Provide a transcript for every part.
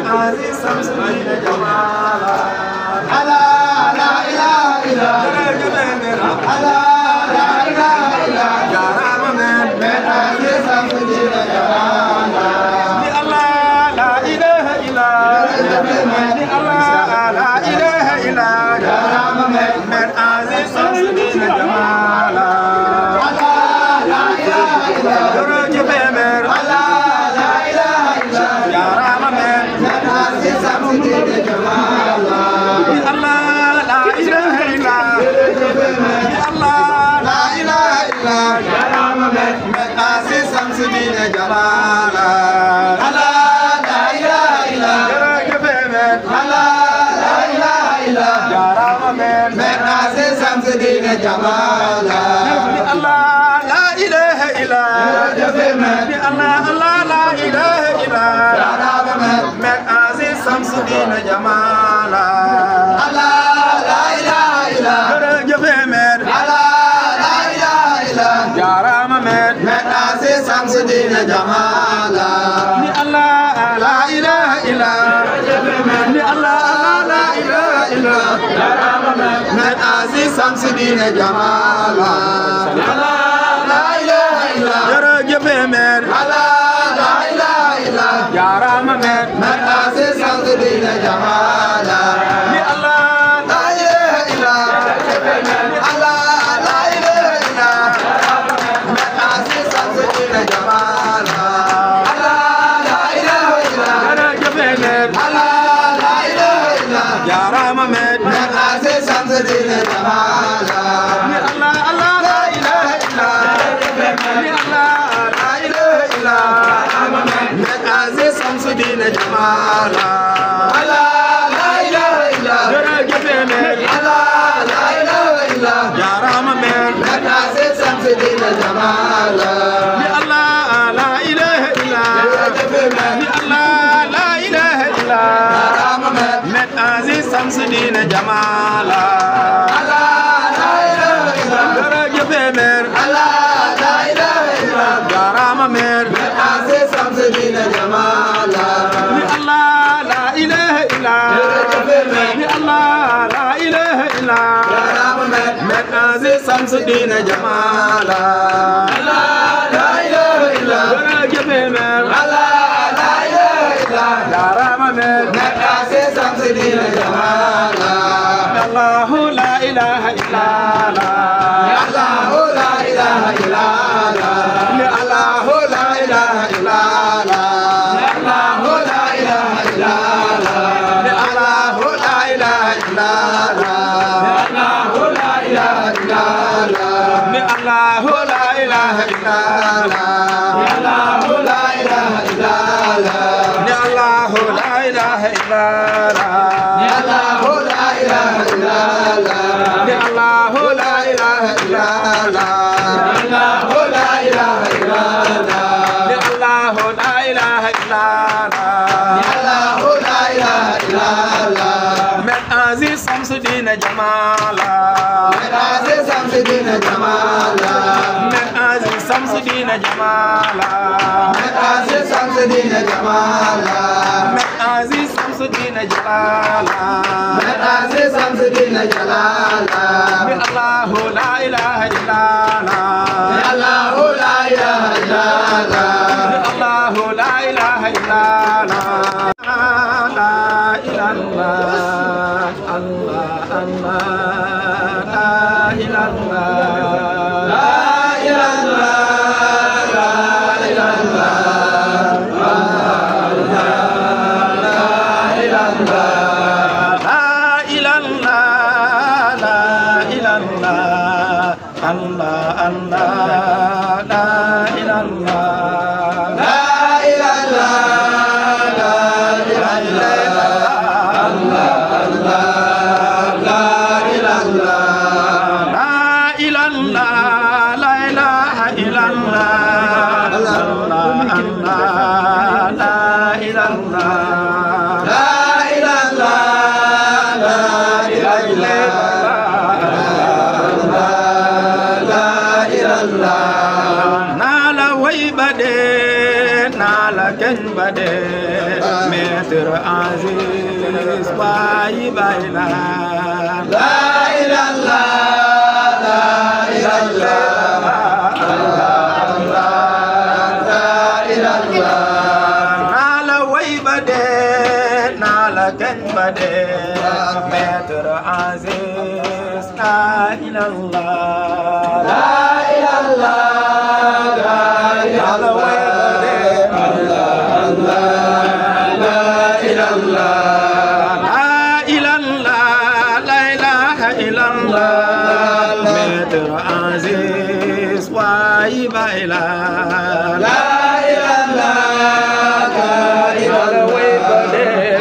عزيز شمس الدين جمالا على لا إله إلا على لا إله إلا يا رام من عزيز شمس الدين جمالا الله لا إله إلا الله لا إله إلا يا رام من عزيز شمس الدين جمالا على لا إله إلا درج بمر على لا إله إلا يا رام من عزيز شمس الدين جمالا الله لا إله إلا الله لا إله إلا يا رام من عزيز شمس الدين جمالا على لا إله إلا درج بمر على لا إله إلا يا رام من عزيز شمس الدين جمالا الله لا إله إلا الله الله لا إله إلا من عزيز شمس الدين جمالا على لا إله إلا درج بمر على لا إله إلا يا رام من عزيز شمس الدين جمالا الله لا إله إلا الله لا إله إلا من عزيز شمس الدين جمالا لا إله إلا درج بمر على لا إله إلا يا رام من عزيز شمس الدين جمالا الله لا إله إلا على لا إله إلا من عزيز شمس الدين جمالا على لا إله إلا درج بمر على لا إله إلا يا رام من عزيز شمس الدين جمالا الله الله لا إله إلا الله لا إله إلا من عزيز شمس الدين جمالا على لا إله إلا درج بمر على لا إله إلا يا رام من عزيز شمس الدين جمالا الله لا إله إلا الله لا إله إلا من عزيز شمس الدين جمالا على لا إله إلا درج بمر على لا إله إلا يا رام من عزيز شمس الدين جمالا الله لا إله إلا الله لا إله إلا من عزيز شمس الدين جمالا لا إله إلا درج بمر على لا إله إلا يا رام من عزيز شمس الدين جمالا الله لا إله إلا الله الله لا إله إلا الله لا إله إلا الله لا إله إلا الله لا إله إلا الله لا إله إلا الله لا إله إلا الله لا إله إلا الله لا إله إلا الله لا إله إلا الله لا إله إلا الله لا إله إلا الله لا إله إلا الله لا إله إلا من عزيز شمس الدين جمالا من عزيز شمس الدين جمالا من عزيز شمس الدين جمالا من عزيز شمس الدين جمالا من عزيز شمس الدين جلالا من عزيز شمس الدين جلالا الله لا إله إلا الله لا إله إلا الله لا إله إلا لا إله إلا الله الله لا إله إلا لا إله إلا لا إله إلا الله الله لا إله إلا لا إله إلا لا إله إلا الله الله لا إله إلا لا إله إلا لا إله إلا الله الله الله لا إله إلا لا إله إلا لا إله إلا naa la kañ ba dee Maître Aziz waayi baay la la ilaha la ilaha naa la way ba dee naa la kañ ba dee Maître Aziz la ilaha la ilaha la way ba dee la ilaha la ilaha illallah Maître Aziz waayi baay la la ilaha la way ba dee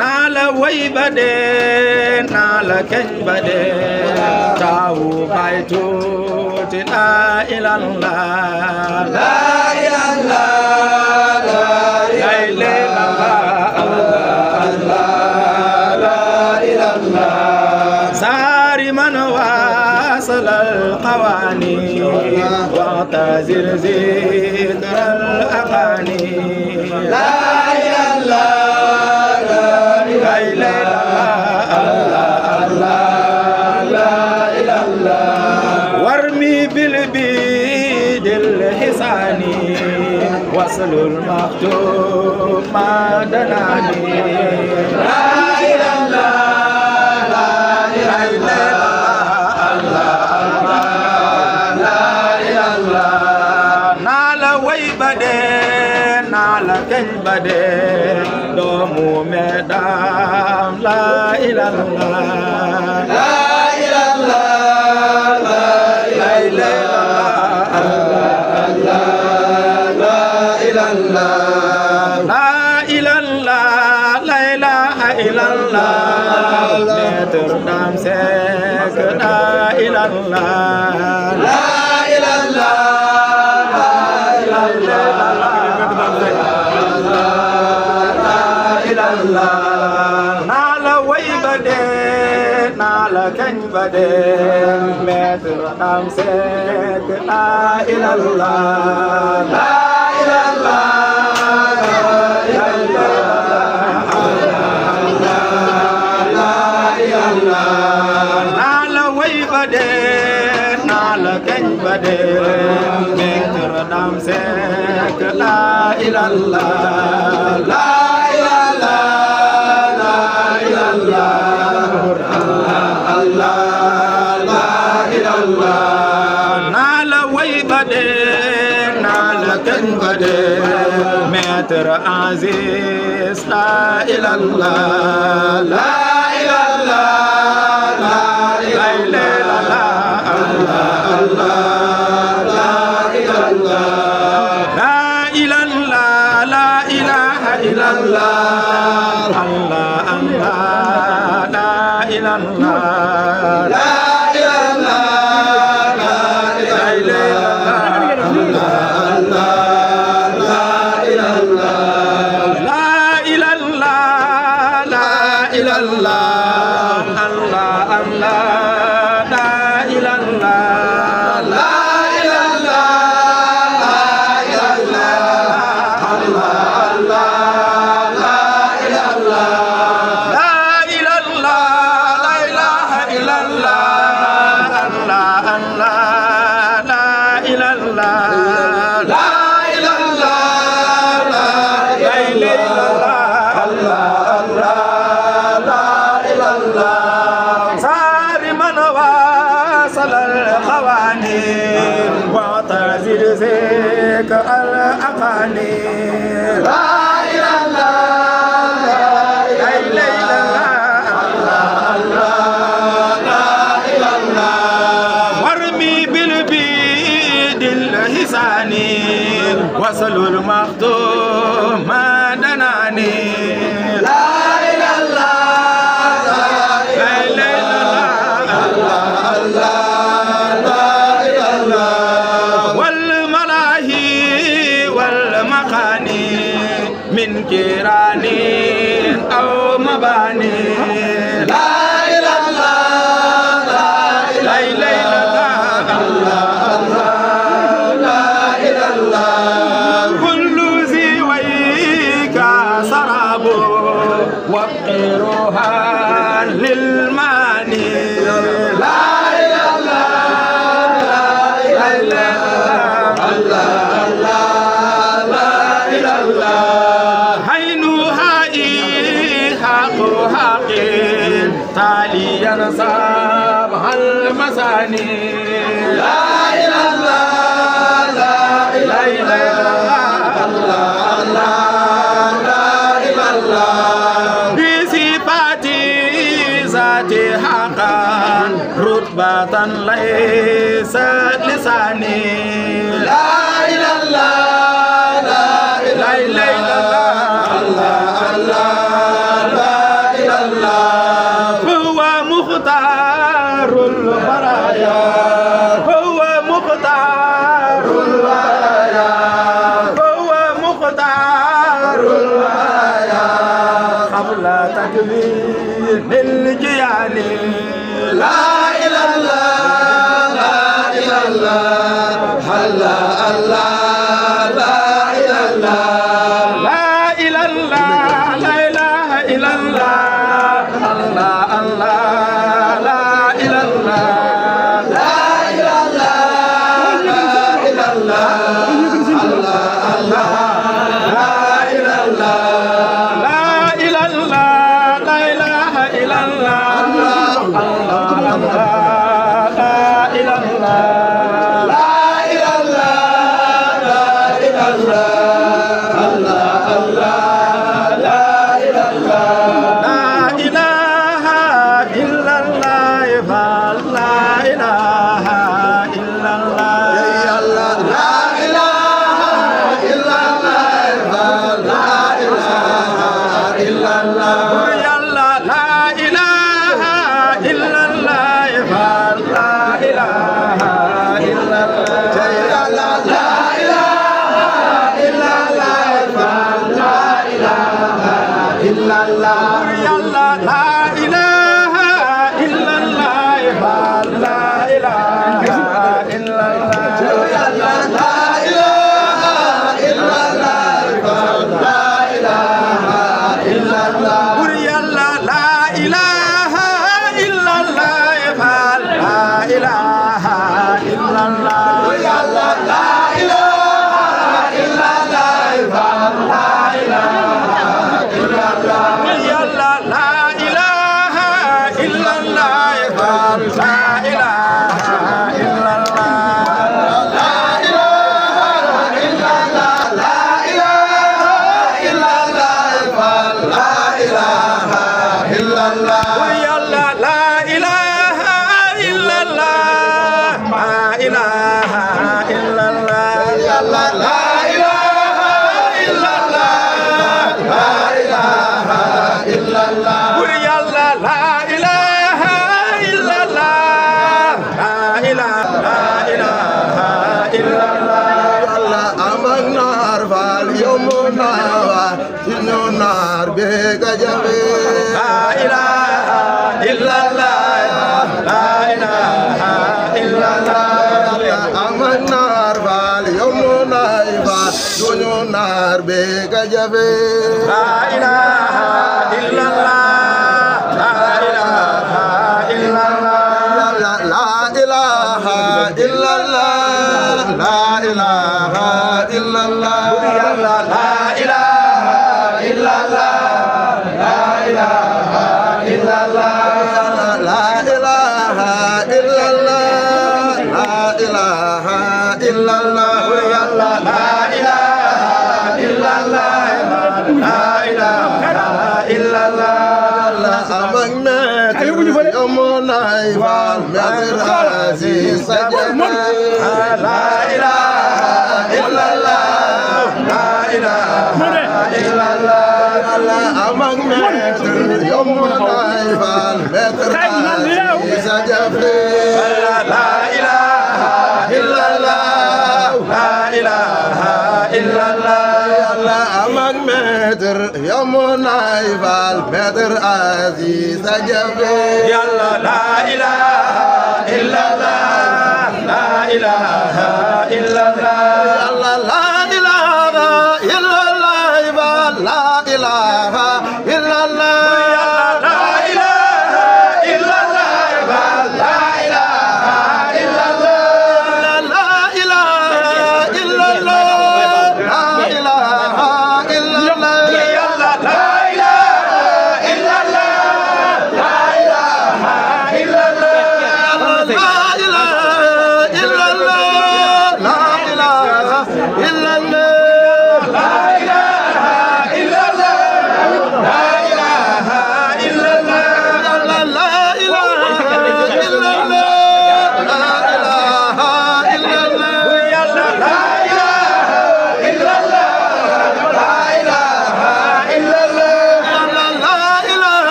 naa la way ba dee naa la kañ ba dee taawu baay tuuti la ilaha la ilaha la ilaha ساري من واصل القوانين واعتذر ذكر الأغاني لا إله إلا الله وارمي بالبيد الحساني وصل المكتوب ما دناني لا إله naa la way ba dee naa la kañ ba dee doomu Medam la ilaha la ilaha la ilaha illallah Maître Dame Seck la ilaha la ilaha naa la way ba dee naa la kañ ba dee Maître Dame Seck la ilaha la ilaha naa la way ba dee naa la kañ ba dee Maître Dame Seck la ilaha la ilaha naa la way ba dee naa la kañ ba dee Maître Aziz la ilaha la ilaha وصل المخدوم ما دناني لا إله إلا الله والملاهي والمخاني من كيراني أو مباني لا إله إلا الله الجياني لا إله إلا الله لا إله إلا الله لا إله إلا الله هو مختار البرايا هو مختار البرايا هو مختار البرايا قبل تكوين الجياني لا إله إلا الله لا إله إلا الله الله لا إله إلا الله لا إله إلا الله الله الله لا إله إلا الله لا إله إلا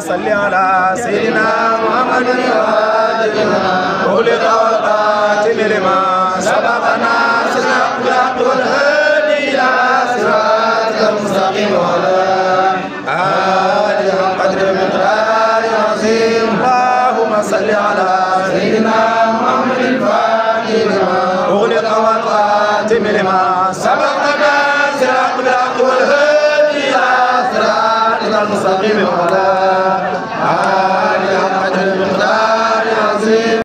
صل على سيدنا محمد أغلق والقاتم لما سبقنا صراط الحق والهادي إلى صراطك المستقيم وعلى آله قدر المقدار العظيم اللهم صل على سيدنا محمد الفاتح لما أغلق والقاتم لما سبقنا صراط الحق والهادي إلى صراطك المستقيم وعلى